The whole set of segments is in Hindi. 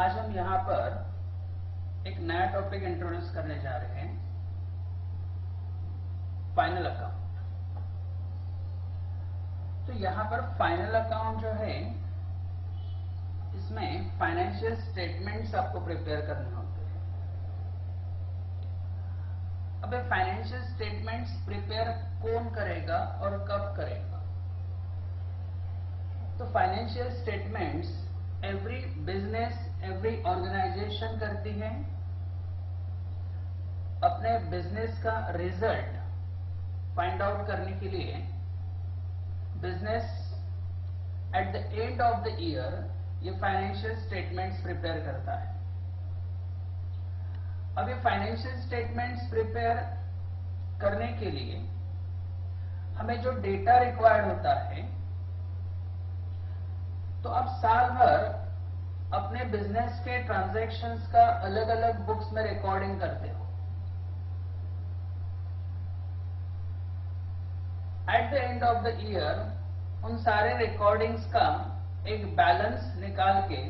आज हम यहाँ पर एक नया टॉपिक इंट्रोड्यूस करने जा रहे हैं, फाइनल अकाउंट। तो यहाँ पर फाइनल अकाउंट जो है, इसमें फाइनेंशियल स्टेटमेंट्स आपको प्रिपेयर करने होते हैं। अब ये फाइनेंशियल स्टेटमेंट्स प्रिपेयर कौन करेगा और कब करेगा? तो financial statements every business, every organisation करती है। अपने बिजनेस का रिजल्ट फाइंड आउट करने के लिए business at the end of the year ये फाइनेंशियल स्टेटमेंट्स प्रिपेयर करता है। अब ये फाइनेंशियल स्टेटमेंट्स प्रिपेयर करने के लिए हमें जो डेटा रिक्वायर्ड होता है, तो आप साल भर अपने बिजनेस के ट्रांजैक्शंस का अलग अलग बुक्स में रिकॉर्डिंग करते हो। Eight the end of the year उन सारे रिकॉर्डिंग्स का एक बैलेंस निकाल के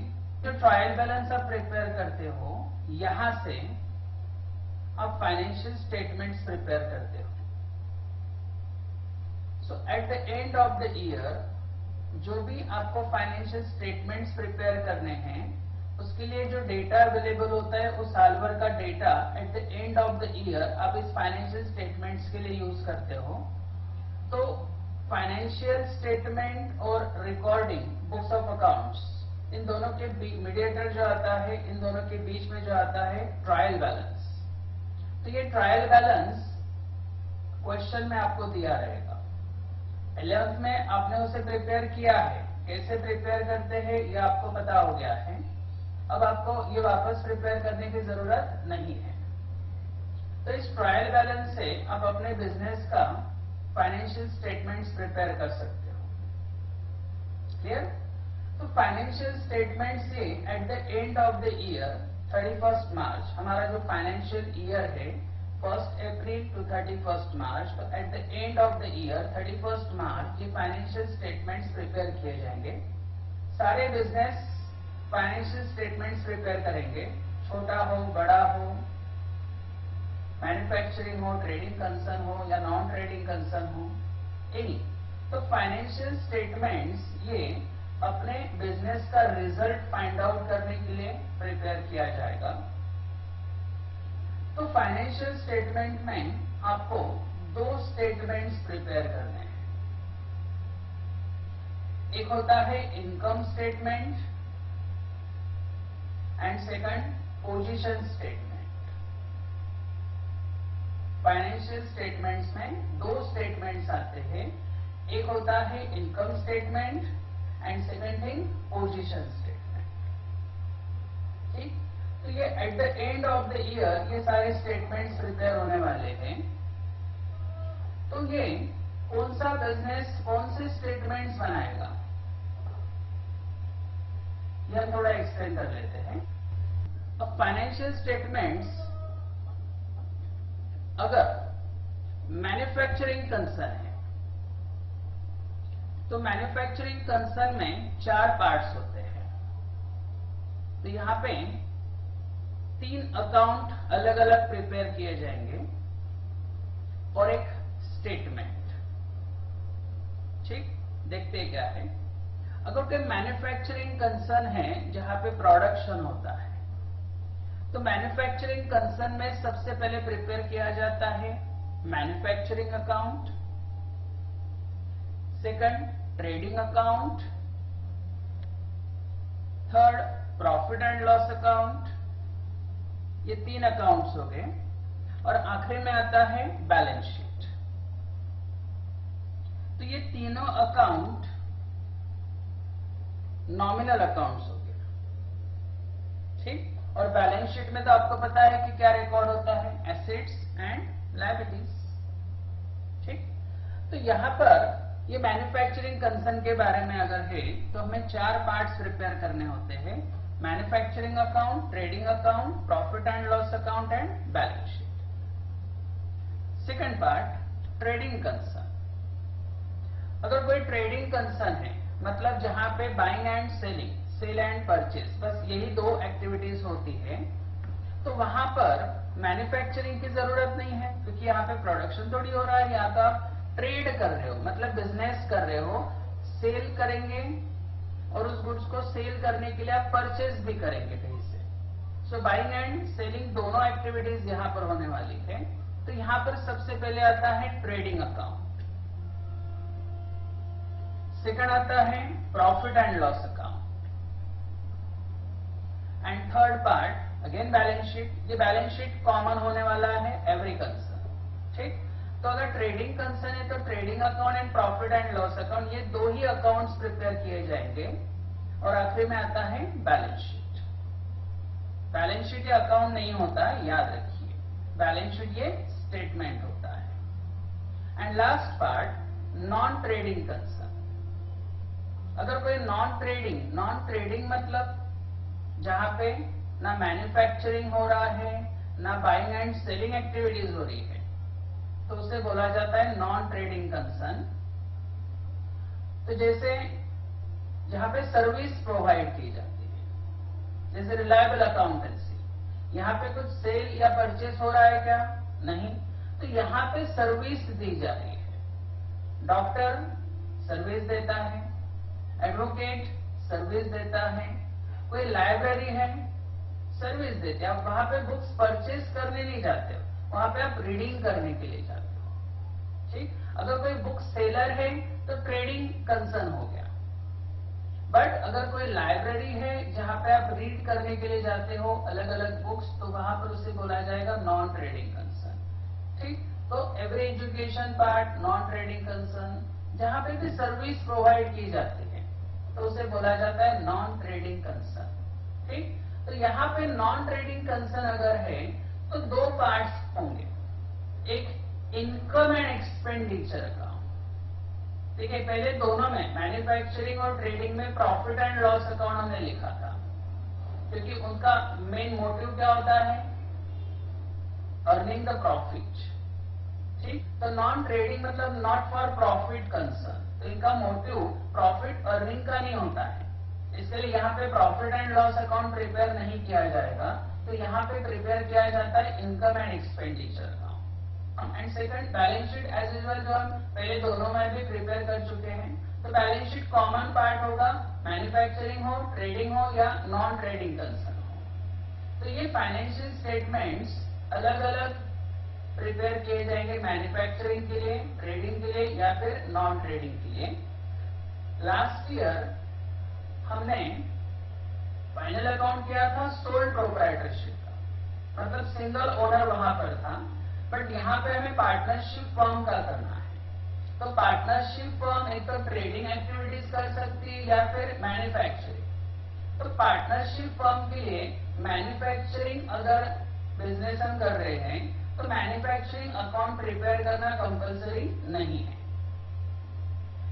जो ट्रायल बैलेंस आप प्रिपेयर करते हो, यहां से आप फाइनेंशियल स्टेटमेंट्स प्रिपेयर करते हो। So at the end of the year जो भी आपको फाइनेंशियल स्टेटमेंट्स प्रिपेयर करने हैं, उसके लिए जो डेटा अवेलेबल होता है, उस साल भर का data eight the end of the year आप इस फाइनेंशियल स्टेटमेंट्स के लिए यूज करते हो। तो फाइनेंशियल स्टेटमेंट और रिकॉर्डिंग बुक्स ऑफ अकाउंट्स, इन दोनों के मीडिएटर जो आता है, इन दोनों के बीच में जो आता है ट्रायल बैलेंस। तो ये ट्रायल बैलेंस क्वेश्चन में आपको दिया रहेगा। 11th में आपने उसे प्रिपेयर किया है, कैसे प्रिपेयर करते हैं ये आपको पता हो गया है। अब आपको ये वापस प्रिपेयर करने की जरूरत नहीं है। तो इस ट्रायल बैलेंस से आप अपने बिजनेस का फाइनेंशियल स्टेटमेंट्स प्रिपेयर कर सकते हो। क्लियर? तो फाइनेंशियल स्टेटमेंट्स से eight the end of the year 31 मार्च, हमारा जो फाइनेंशियल ईयर है 1 अप्रैल टू 31 मार्च, तो eight the end of the year 31 मार्च ये फाइनेंशियल स्टेटमेंट्स प्रिपेयर किए जाएंगे। सारे बिजनेस फाइनेंशियल स्टेटमेंट्स प्रिपेयर करेंगे, छोटा हो बड़ा हो, मैन्युफैक्चरिंग हो, ट्रेडिंग कंसर्न हो या नॉन ट्रेडिंग कंसर्न हो, एनी। तो फाइनेंशियल स्टेटमेंट्स ये अपने बिजनेस का रिजल्ट फाइंड आउट करने के लिए प्रिपेयर किया जाएगा। तो फाइनेंशियल स्टेटमेंट में आपको 2 स्टेटमेंट्स प्रिपेयर करने हैं। एक होता है income statement and second position statement. Financial statements में 2 स्टेटमेंट्स आते हैं, एक होता है income statement and second thing position statement. ठीक? तो ये eight the end of the year ये सारे स्टेटमेंट्स प्रिपेयर होने वाले हैं। तो ये कौन सा बिजनेस कौन से स्टेटमेंट्स बनाएगा, यह थोड़ा एक्सप्लेन कर लेते हैं। अब फाइनेंशियल स्टेटमेंट्स अगर मैन्युफैक्चरिंग कंसर्न है, तो मैन्युफैक्चरिंग कंसर्न में 4 पार्ट्स होते हैं। तो यहां पे 3 अकाउंट अलग अलग प्रिपेयर किए जाएंगे और एक स्टेटमेंट। ठीक? देखते हैं क्या है। अगर कोई मैन्युफैक्चरिंग कंसर्न है जहां पे प्रोडक्शन होता है, तो मैन्युफैक्चरिंग कंसर्न में सबसे पहले प्रिपेयर किया जाता है manufacturing account, second trading account, third profit and loss account. ये 3 अकाउंट्स हो गए और आखिरी में आता है बैलेंस शीट। तो ये तीनों अकाउंट नॉमिनल अकाउंट्स हो गए। ठीक? और बैलेंस शीट में तो आपको पता है कि क्या रिकॉर्ड होता है, एसेट्स एंड लायबिलिटीज। ठीक? तो यहां पर ये मैन्युफैक्चरिंग कंसर्न के बारे में अगर है, तो हमें 4 पार्ट्स प्रिपेयर करने होते हैं, manufacturing account, trading account, profit and loss account and balance sheet. Second part trading concern. अगर कोई ट्रेडिंग कंसर्न है, मतलब जहां पे buying and selling sale and purchase, बस यही दो एक्टिविटीज होती है। तो वहां पर मैन्युफैक्चरिंग की जरूरत नहीं है, क्योंकि यहाँ पे प्रोडक्शन थोड़ी हो रहा है, यहाँ तो आप ट्रेड कर रहे हो, मतलब बिजनेस कर रहे हो, सेल करेंगे और उस गुड्स को सेल करने के लिए आप परचेज भी करेंगे कहीं से। सो बाइंग एंड सेलिंग दोनों एक्टिविटीज यहाँ पर होने वाली है। तो यहाँ पर सबसे पहले आता है ट्रेडिंग अकाउंट, सेकंड आता है profit and loss account, and third part again balance sheet. ये बैलेंस शीट कॉमन होने वाला है एवरी कंसर्न, ठीक। तो अगर ट्रेडिंग कंसर्न है तो trading account and profit and loss account, ये दो ही अकाउंट्स प्रिपेयर किए जाएंगे। और आखिरी में आता है बैलेंस शीट। बैलेंस शीट ये अकाउंट नहीं होता, याद रखिए, बैलेंस शीट ये स्टेटमेंट होता है। And last part non trading concern. अगर कोई नॉन ट्रेडिंग मतलब जहां पे ना मैन्युफैक्चरिंग हो रहा है, ना बाइंग एंड सेलिंग एक्टिविटीज हो रही है, तो उसे बोला जाता है नॉन ट्रेडिंग कंसर्न। तो जैसे जहां पे सर्विस प्रोवाइड की जाती है, जैसे रिलायबल अकाउंटेंसी, यहाँ पे कुछ सेल या परचेस हो रहा है क्या? नहीं। तो यहाँ पे सर्विस दी जा रही है। डॉक्टर सर्विस देता है, एडवोकेट सर्विस देता है, कोई लाइब्रेरी है सर्विस देते हैं। आप वहां पे बुक्स परचेस करने नहीं जाते हो, वहां पे आप रीडिंग करने के लिए जाते हो, ठीक। अगर कोई बुक सेलर है तो ट्रेडिंग कंसर्न हो गया। बट अगर कोई लाइब्रेरी है जहां पे आप रीड करने के लिए जाते हो अलग अलग बुक्स, तो वहां पर उसे बोला जाएगा नॉन ट्रेडिंग कंसर्न, ठीक। तो every education part non trading concern. जहां पे भी सर्विस प्रोवाइड की जाती है तो उसे बोला जाता है नॉन ट्रेडिंग कंसर्न, ठीक। तो यहाँ पे नॉन ट्रेडिंग कंसर्न अगर है तो दो पार्ट्स होंगे, एक इनकम एंड एक्सपेंडिचर अकाउंट, ठीक है। पहले दोनों में मैन्युफैक्चरिंग और ट्रेडिंग में प्रॉफिट एंड लॉस अकाउंट हमने लिखा था, क्योंकि उनका मेन मोटिव क्या होता है? अर्निंग द प्रॉफिट, ठीक। तो नॉन ट्रेडिंग मतलब नॉट फॉर प्रॉफिट कंसर्न, तो इनका मोटिव प्रॉफिट अर्निंग का नहीं होता है, इसके लिए यहाँ पे profit and loss account prepare नहीं किया जाएगा। तो यहाँ पे प्रिपेयर किया जाता है income and expenditure account. And second balance sheet as usual, जो हम पहले दोनों में भी प्रिपेयर कर चुके हैं। तो बैलेंस शीट कॉमन पार्ट होगा, मैन्युफैक्चरिंग हो, ट्रेडिंग हो या नॉन ट्रेडिंग कंसर्न हो। तो ये फाइनेंशियल स्टेटमेंट्स अलग अलग प्रिपेयर किए जाएंगे, मैन्युफैक्चरिंग के लिए, ट्रेडिंग के लिए या फिर नॉन ट्रेडिंग के लिए। लास्ट ईयर हमने फाइनल अकाउंट किया था सोल प्रोप्राइटरशिप का, मतलब सिंगल ओनर वहां पर था। बट यहाँ पे हमें पार्टनरशिप फर्म का करना है। तो पार्टनरशिप फर्म एक तो ट्रेडिंग एक्टिविटीज कर सकती है या फिर मैन्युफैक्चरिंग। तो पार्टनरशिप फर्म के लिए मैन्युफैक्चरिंग अगर बिजनेस हम कर रहे हैं तो मैन्युफैक्चरिंग अकाउंट प्रिपेयर करना कंपलसरी नहीं है।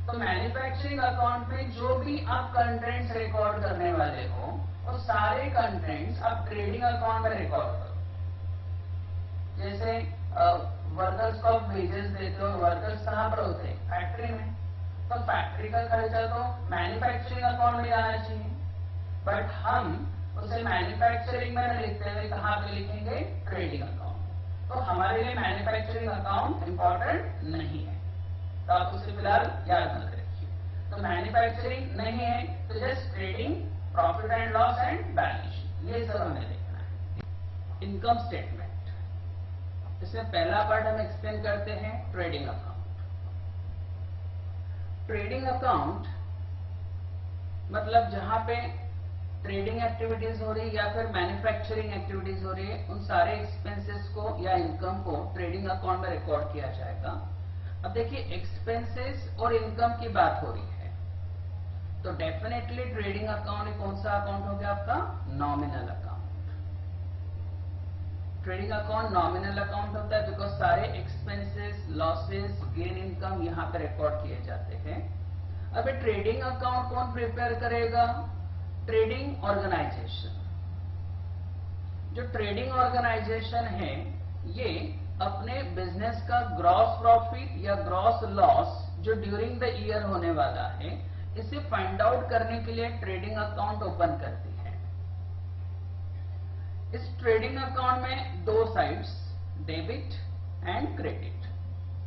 तो मैन्युफैक्चरिंग अकाउंट में जो भी आप कंटेंट्स रिकॉर्ड करने वाले हो वो सारे कंटेंट्स आप ट्रेडिंग अकाउंट में रिकॉर्ड करो। जैसे वर्कर्स को आप वेजेस देते हो, वर्कर्स कहाँ पर होते हैं? फैक्ट्री में। तो फैक्ट्री का खर्चा तो मैन्युफैक्चरिंग अकाउंट में जाना चाहिए, बट हम उसे मैन्युफैक्चरिंग में नहीं लिखते हुए कहाँ पे लिखेंगे? Trading account. तो हमारे लिए मैन्युफैक्चरिंग अकाउंट इंपॉर्टेंट नहीं है, तो आप उसे फिलहाल याद मत रखिए। तो मैन्युफैक्चरिंग नहीं है तो just trading, profit and loss and balance sheet, ये सब हमें देखना है। इनकम स्टेटमेंट, इसमें पहला पार्ट हम एक्सप्लेन करते हैं ट्रेडिंग अकाउंट। ट्रेडिंग अकाउंट मतलब जहां पे ट्रेडिंग एक्टिविटीज हो रही है या फिर मैन्युफैक्चरिंग एक्टिविटीज हो रही है, उन सारे एक्सपेंसेस को या इनकम को ट्रेडिंग अकाउंट में रिकॉर्ड किया जाएगा। अब देखिए एक्सपेंसेस और इनकम की बात हो रही है, तो डेफिनेटली ट्रेडिंग अकाउंट कौन सा अकाउंट हो गया आपका? Nominal account. Trading account nominal account होता है बिकॉज सारे एक्सपेंसेस, लॉसेस, गेन, इनकम यहाँ पे रिकॉर्ड किए जाते हैं। अब ट्रेडिंग अकाउंट कौन प्रिपेयर करेगा? Trading organisation. जो ट्रेडिंग ऑर्गेनाइजेशन है ये अपने बिजनेस का ग्रॉस प्रॉफिट या ग्रॉस लॉस जो ड्यूरिंग द ईयर होने वाला है, इसे फाइंड आउट करने के लिए ट्रेडिंग अकाउंट ओपन करती है। इस ट्रेडिंग अकाउंट में दो sides, debit and credit.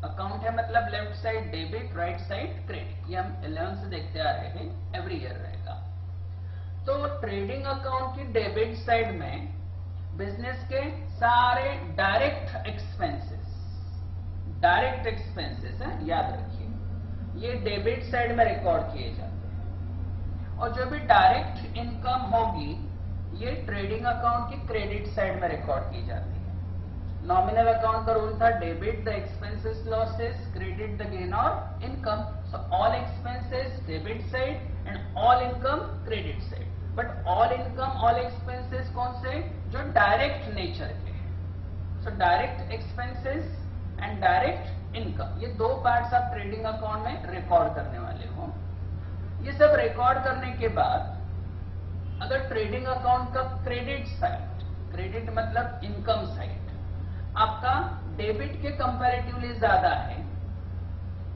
Account है मतलब left side debit, right side credit. ये हम 11 से देखते आ रहे हैं, एवरी ईयर रहेगा। तो ट्रेडिंग अकाउंट की डेबिट साइड में बिजनेस के सारे डायरेक्ट एक्सपेंसेस है, याद रखिए, ये डेबिट साइड में रिकॉर्ड किए जाते हैं। और जो भी डायरेक्ट इनकम होगी ये ट्रेडिंग अकाउंट की क्रेडिट साइड में रिकॉर्ड की जाती है। नॉमिनल अकाउंट का रूल था debit the expenses losses, credit the gain और income. So all expenses debit side and all income credit side. But all income all expenses कौन से? जो डायरेक्ट नेचर के हैं। So direct expenses and direct income, ये दो पार्ट्स आप ट्रेडिंग अकाउंट में रिकॉर्ड करने वाले हो। ये सब रिकॉर्ड करने के बाद अगर ट्रेडिंग अकाउंट का क्रेडिट साइड, क्रेडिट मतलब इनकम साइड, आपका डेबिट के कंपैरेटिवली ज्यादा है,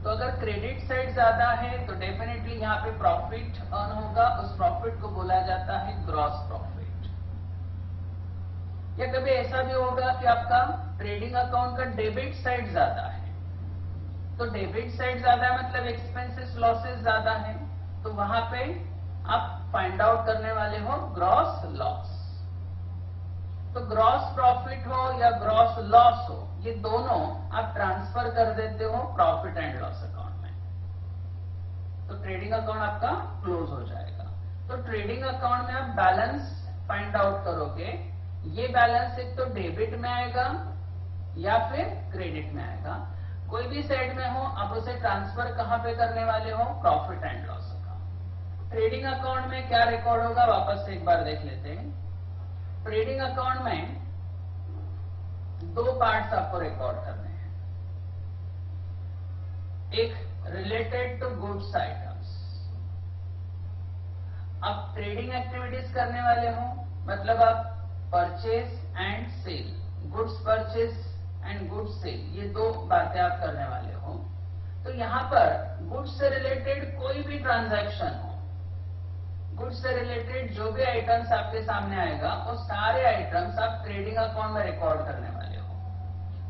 तो अगर क्रेडिट साइड ज्यादा है तो डेफिनेटली यहाँ पे प्रॉफिट अर्न होगा। उस प्रॉफिट को बोला जाता है ग्रॉस प्रॉफिट। या कभी ऐसा भी होगा कि आपका ट्रेडिंग अकाउंट का डेबिट साइड ज्यादा है, तो डेबिट साइड ज्यादा है मतलब एक्सपेंसेस लॉसेस ज्यादा है, तो वहां पे आप फाइंड आउट करने वाले हो ग्रॉस लॉस। तो ग्रॉस प्रॉफिट हो या ग्रॉस लॉस हो, ये दोनों आप ट्रांसफर कर देते हो प्रॉफिट एंड लॉस अकाउंट में, तो ट्रेडिंग अकाउंट आपका क्लोज हो जाएगा। तो ट्रेडिंग अकाउंट में आप बैलेंस फाइंड आउट करोगे, ये बैलेंस एक तो डेबिट में आएगा या फिर क्रेडिट में आएगा। कोई भी साइड में हो आप उसे ट्रांसफर कहां पे करने वाले हो? Profit and loss account. Trading account में क्या रिकॉर्ड होगा वापस से एक बार देख लेते हैं। ट्रेडिंग अकाउंट में दो पार्ट्स आपको रिकॉर्ड करने हैं। एक रिलेटेड टू गुड्स आइटम्स। आप ट्रेडिंग एक्टिविटीज करने वाले हो मतलब आप purchase and sale, goods purchase and goods sale, ये दो बातें आप करने वाले हो। तो यहां पर गुड्स से रिलेटेड कोई भी ट्रांजैक्शन हो, गुड्स से रिलेटेड जो भी आइटम्स आपके सामने आएगा वो सारे आइटम्स आप ट्रेडिंग अकाउंट में रिकॉर्ड करने वाले हो।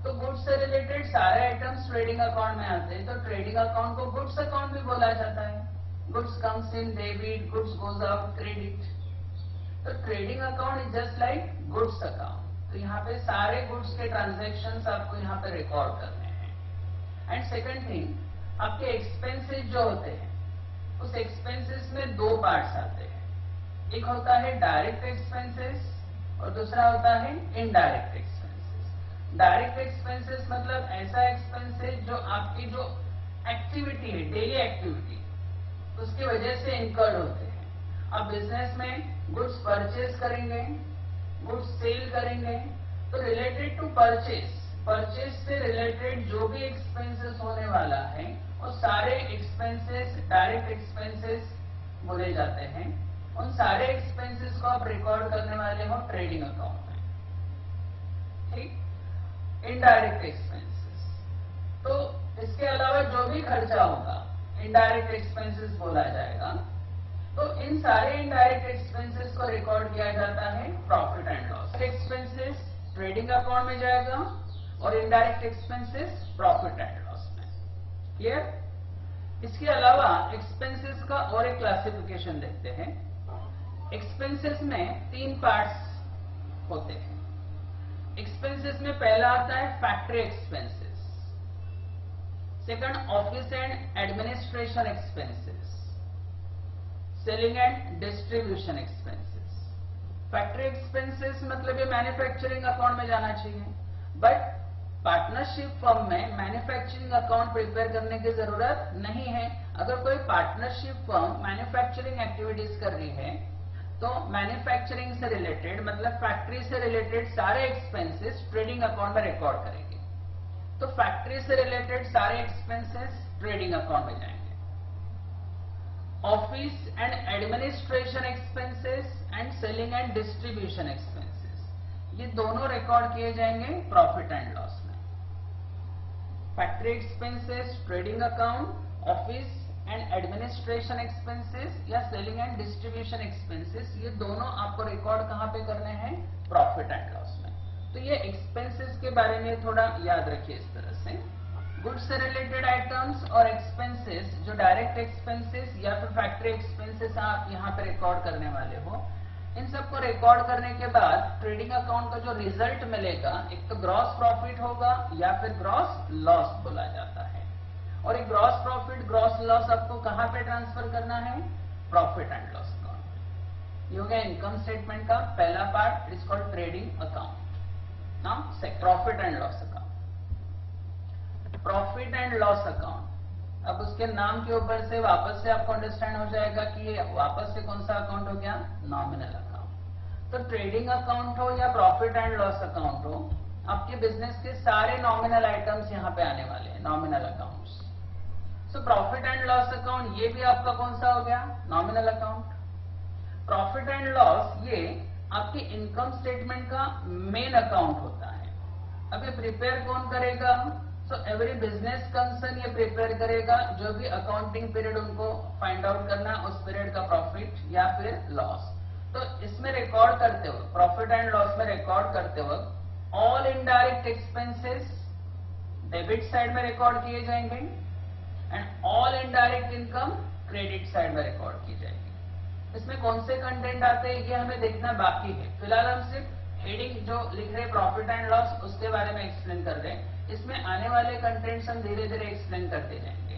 तो गुड्स से रिलेटेड सारे आइटम्स ट्रेडिंग अकाउंट में आते हैं, तो ट्रेडिंग अकाउंट को गुड्स अकाउंट भी बोला जाता है। Goods comes in debit, goods goes out credit. तो trading account is just like goods account. तो यहाँ पे सारे गुड्स के ट्रांजैक्शंस आपको यहाँ पे रिकॉर्ड करने हैं। एंड सेकंड थिंग, आपके एक्सपेंसेस जो होते हैं उस एक्सपेंसेस में दो पार्ट्स आते हैं। एक होता है डायरेक्ट एक्सपेंसेस और दूसरा होता है इनडायरेक्ट एक्सपेंसेस। डायरेक्ट एक्सपेंसेस मतलब ऐसा एक्सपेंसेस जो आपकी जो एक्टिविटी है, डेली एक्टिविटी, उसकी वजह से इनकर्ड होते हैं। अब बिजनेस में गुड्स परचेज करेंगे, गुड्स सेल करेंगे, तो रिलेटेड टू परचेज से रिलेटेड जो भी एक्सपेंसेस होने वाला है वो सारे एक्सपेंसेस डायरेक्ट एक्सपेंसेस बोले जाते हैं। उन सारे एक्सपेंसेस को आप रिकॉर्ड करने वाले हो ट्रेडिंग अकाउंट में। ठीक। इनडायरेक्ट एक्सपेंसेस, तो इसके अलावा जो भी खर्चा होगा इनडायरेक्ट एक्सपेंसेस बोला जाएगा। तो इन सारे इनडायरेक्ट एक्सपेंसेस को रिकॉर्ड किया जाता है profit and loss. Expenses trading account में जाएगा और indirect expenses profit and loss में। क्लियर? इसके अलावा एक्सपेंसेस का और एक क्लासिफिकेशन देखते हैं। एक्सपेंसेस में तीन पार्ट्स होते हैं। एक्सपेंसेस में पहला आता है factory expenses, second office and administration expenses, selling and distribution expenses. Factory expenses मतलब ये मैन्युफैक्चरिंग अकाउंट में जाना चाहिए, बट पार्टनरशिप फर्म में मैन्युफैक्चरिंग अकाउंट प्रिपेयर करने की जरूरत नहीं है। अगर कोई पार्टनरशिप फर्म मैन्युफैक्चरिंग एक्टिविटीज कर रही है तो मैन्युफैक्चरिंग से रिलेटेड मतलब फैक्ट्री से रिलेटेड सारे एक्सपेंसेस ट्रेडिंग अकाउंट में रिकॉर्ड करेंगे। तो फैक्ट्री से रिलेटेड सारे एक्सपेंसेस ट्रेडिंग अकाउंट में जाएंगे। Office and administration expenses and selling and distribution expenses, ये दोनों रिकॉर्ड किए जाएंगे प्रॉफिट एंड लॉस में। Factory expenses trading account, office and administration expenses या सेलिंग एंड डिस्ट्रीब्यूशन एक्सपेंसेस, ये दोनों आपको रिकॉर्ड कहां पे करने हैं? प्रॉफिट एंड लॉस में। तो ये एक्सपेंसेस के बारे में थोड़ा याद रखिए इस तरह से। गुड्स से रिलेटेड आइटम्स और एक्सपेंसेस, जो डायरेक्ट एक्सपेंसेस या फिर फैक्ट्री एक्सपेंसेस आप यहाँ पे रिकॉर्ड करने वाले हो, इन सबको रिकॉर्ड करने के बाद ट्रेडिंग अकाउंट का जो रिजल्ट मिलेगा, एक तो ग्रॉस प्रॉफिट होगा या फिर ग्रॉस लॉस बोला जाता है। और एक ग्रॉस प्रॉफिट ग्रॉस लॉस आपको कहां पे ट्रांसफर करना है? Profit and loss account. ये हो गया इनकम स्टेटमेंट का पहला part, it is called trading account. Now second, profit and loss account. Profit and loss account, अब उसके नाम के ऊपर से वापस से आपको अंडरस्टैंड हो जाएगा कि ये वापस से कौन सा अकाउंट हो गया? Nominal account. तो ट्रेडिंग अकाउंट हो या प्रॉफिट एंड लॉस अकाउंट हो, आपके बिजनेस के सारे नॉमिनल आइटम्स यहाँ पे आने वाले हैं, nominal accounts. So profit and loss account ये भी आपका कौन सा हो गया? Nominal account. Profit and loss ये आपके इनकम स्टेटमेंट का मेन अकाउंट होता है। अब ये प्रिपेयर कौन करेगा? सो एवरी बिजनेस कंसर्न ये प्रिपेयर करेगा, जो भी अकाउंटिंग पीरियड उनको फाइंड आउट करना उस पीरियड का प्रॉफिट या फिर लॉस। तो इसमें रिकॉर्ड करते वक्त, प्रॉफिट एंड लॉस में रिकॉर्ड करते वक्त all indirect expenses debit side में रिकॉर्ड किए जाएंगे and all indirect income credit side में रिकॉर्ड की जाएगी। इसमें कौन से कंटेंट आते हैं ये हमें देखना बाकी है। फिलहाल हम सिर्फ हेडिंग जो लिख रहे प्रॉफिट एंड लॉस उसके बारे में एक्सप्लेन कर रहे हैं। इसमें आने वाले कंटेंट्स हम धीरे धीरे एक्सप्लेन करते जाएंगे।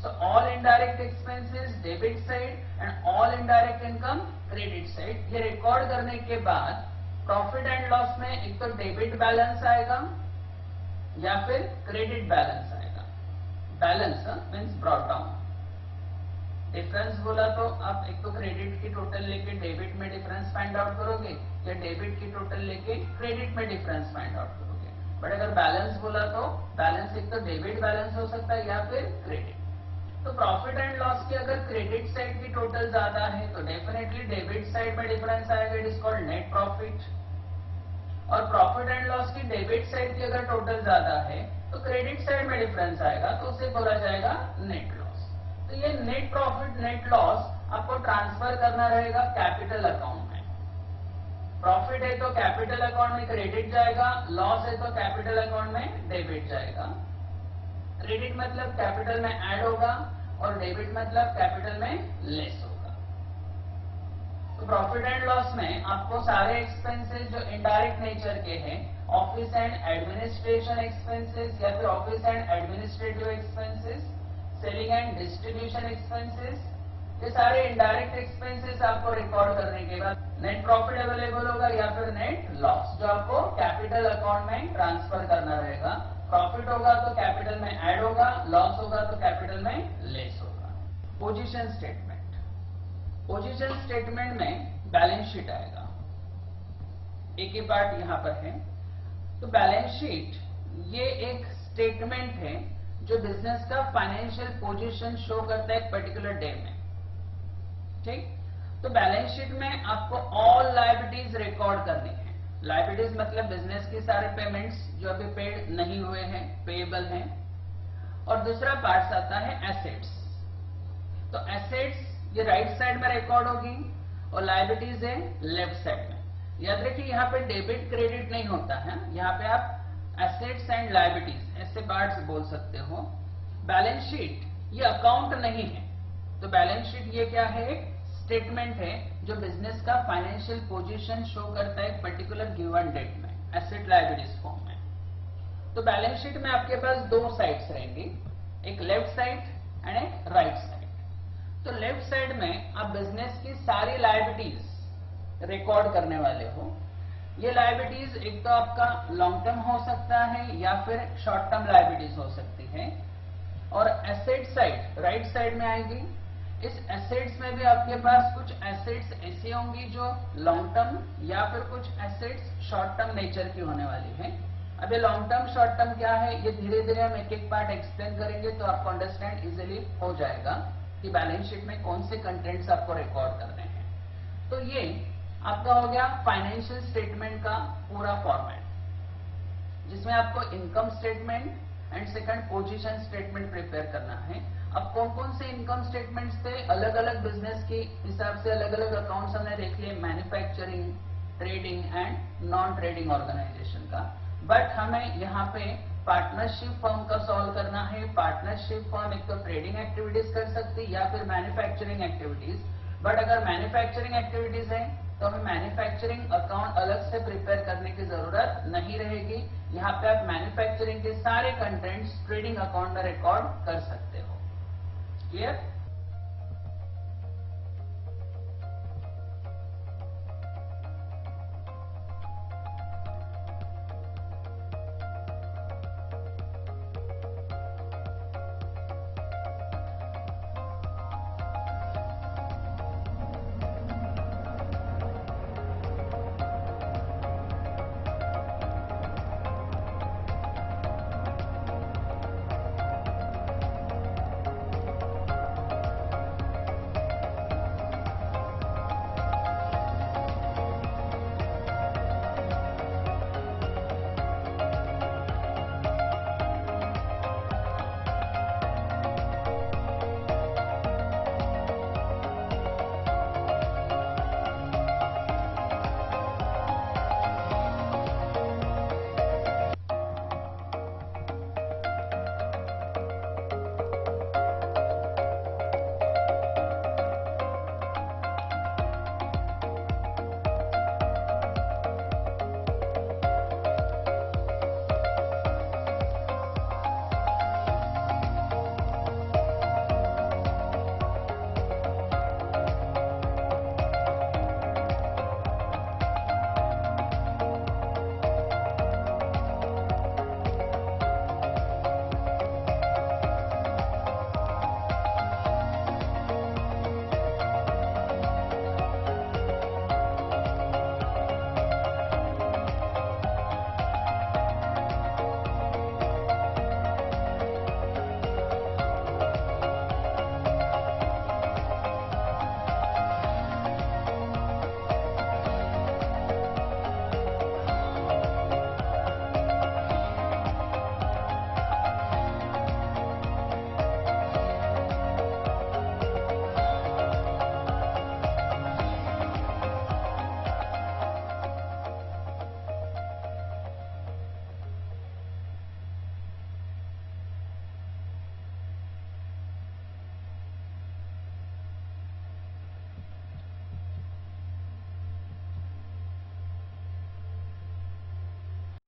So all indirect expenses debit side and all indirect income credit side, ये रिकॉर्ड करने के बाद प्रॉफिट एंड लॉस में एक तो डेबिट बैलेंस आएगा या फिर क्रेडिट बैलेंस आएगा। Balance means brought down. Difference बोला तो आप एक तो क्रेडिट की टोटल लेके डेबिट में डिफरेंस फाइंड आउट करोगे या डेबिट की टोटल लेके क्रेडिट में डिफरेंस फाइंड आउट करोगे। बट अगर बैलेंस बोला तो बैलेंस एक तो डेबिट बैलेंस हो सकता है या फिर क्रेडिट। तो प्रॉफिट एंड लॉस की अगर क्रेडिट साइड की टोटल ज्यादा है तो डेफिनेटली डेबिट साइड में डिफरेंस आएगा, it is called net profit. और प्रॉफिट एंड लॉस की डेबिट साइड की अगर टोटल ज्यादा है तो क्रेडिट साइड में डिफरेंस आएगा, तो उसे बोला जाएगा नेट लॉस। तो ये नेट प्रॉफिट नेट लॉस आपको ट्रांसफर करना रहेगा कैपिटल अकाउंट में। प्रॉफिट है तो कैपिटल अकाउंट में क्रेडिट जाएगा, लॉस है तो कैपिटल अकाउंट में डेबिट जाएगा। क्रेडिट मतलब कैपिटल में ऐड होगा और डेबिट मतलब कैपिटल में लेस होगा। तो प्रॉफिट एंड लॉस में आपको सारे एक्सपेंसेस जो इनडायरेक्ट नेचर के हैं, ऑफिस एंड एडमिनिस्ट्रेशन एक्सपेंसेस या फिर office and administrative expenses, selling and distribution expenses, ये सारे इनडायरेक्ट एक्सपेंसेस आपको रिकॉर्ड करने के बाद नेट प्रॉफिट अवेलेबल होगा या फिर नेट लॉस, जो आपको कैपिटल अकाउंट में ट्रांसफर करना रहेगा। प्रॉफिट होगा तो कैपिटल में ऐड होगा, लॉस होगा तो कैपिटल में लेस होगा। पोजीशन स्टेटमेंट, पोजीशन स्टेटमेंट में बैलेंस शीट आएगा, एक ही पार्ट यहां पर है। तो बैलेंस शीट ये एक स्टेटमेंट है जो बिजनेस का फाइनेंशियल पोजीशन शो करता है एक पर्टिकुलर डे में। ठीक, तो बैलेंस शीट में आपको ऑल लायबिलिटीज रिकॉर्ड करनी है। लायबिलिटीज मतलब बिजनेस की सारे पेमेंट्स जो अभी पेड नहीं हुए हैं, पेएबल हैं। और दूसरा पार्ट आता है एसेट्स। तो एसेट्स ये राइट साइड में रिकॉर्ड होगी और लायबिलिटीज है लेफ्ट साइड में। याद रखिए यहाँ पे डेबिट क्रेडिट नहीं होता है, यहाँ पे आप एसेट्स एंड लायबिलिटीज ऐसे पार्ट्स बोल सकते हो। बैलेंस शीट ये अकाउंट नहीं है, तो बैलेंस शीट ये क्या है? स्टेटमेंट है जो बिजनेस का फाइनेंशियल पोजीशन शो करता है पर्टिकुलर गिवन डेट में, एसेट लायबिलिटीज फॉर्म में। तो बैलेंस शीट में आपके पास दो साइड्स रहेंगी, एक लेफ्ट साइड एंड एक राइट साइड। तो लेफ्ट साइड में आप बिजनेस की सारी लायबिलिटीज रिकॉर्ड करने वाले हो। ये लायबिलिटीज एक तो आपका लॉन्ग टर्म हो सकता है या फिर शॉर्ट टर्म लायबिलिटीज हो सकती है। और एसेट साइड राइट साइड में आएगी। इस एसेट्स में भी आपके पास कुछ एसेट्स ऐसी होंगी जो लॉन्ग टर्म या फिर कुछ एसेट्स शॉर्ट टर्म नेचर की होने वाली है। अब ये लॉन्ग टर्म शॉर्ट टर्म क्या है ये धीरे धीरे हम एक एक पार्ट एक्सप्लेन करेंगे, तो आपको अंडरस्टैंड इजिली हो जाएगा कि बैलेंस शीट में कौन से कंटेंट्स आपको रिकॉर्ड करने हैं। तो ये आपका हो गया फाइनेंशियल स्टेटमेंट का पूरा फॉर्मेट, जिसमें आपको income statement and second position statement prepare करना है। अब कौन कौन से इनकम स्टेटमेंट्स थे, अलग अलग बिजनेस के हिसाब से अलग अलग अकाउंट्स हमने देख लिए, manufacturing, trading and non trading organisation का। बट हमें यहाँ पे पार्टनरशिप फर्म का सॉल्व करना है। पार्टनरशिप फर्म एक तो ट्रेडिंग एक्टिविटीज कर सकती है या फिर मैन्युफैक्चरिंग एक्टिविटीज। बट अगर मैन्युफैक्चरिंग एक्टिविटीज है तो हमें मैन्युफैक्चरिंग अकाउंट अलग से प्रिपेयर करने की जरूरत नहीं रहेगी। यहाँ पे आप मैन्युफैक्चरिंग के सारे कंटेंट्स ट्रेडिंग अकाउंट में रिकॉर्ड कर सकते हो। क्लियर?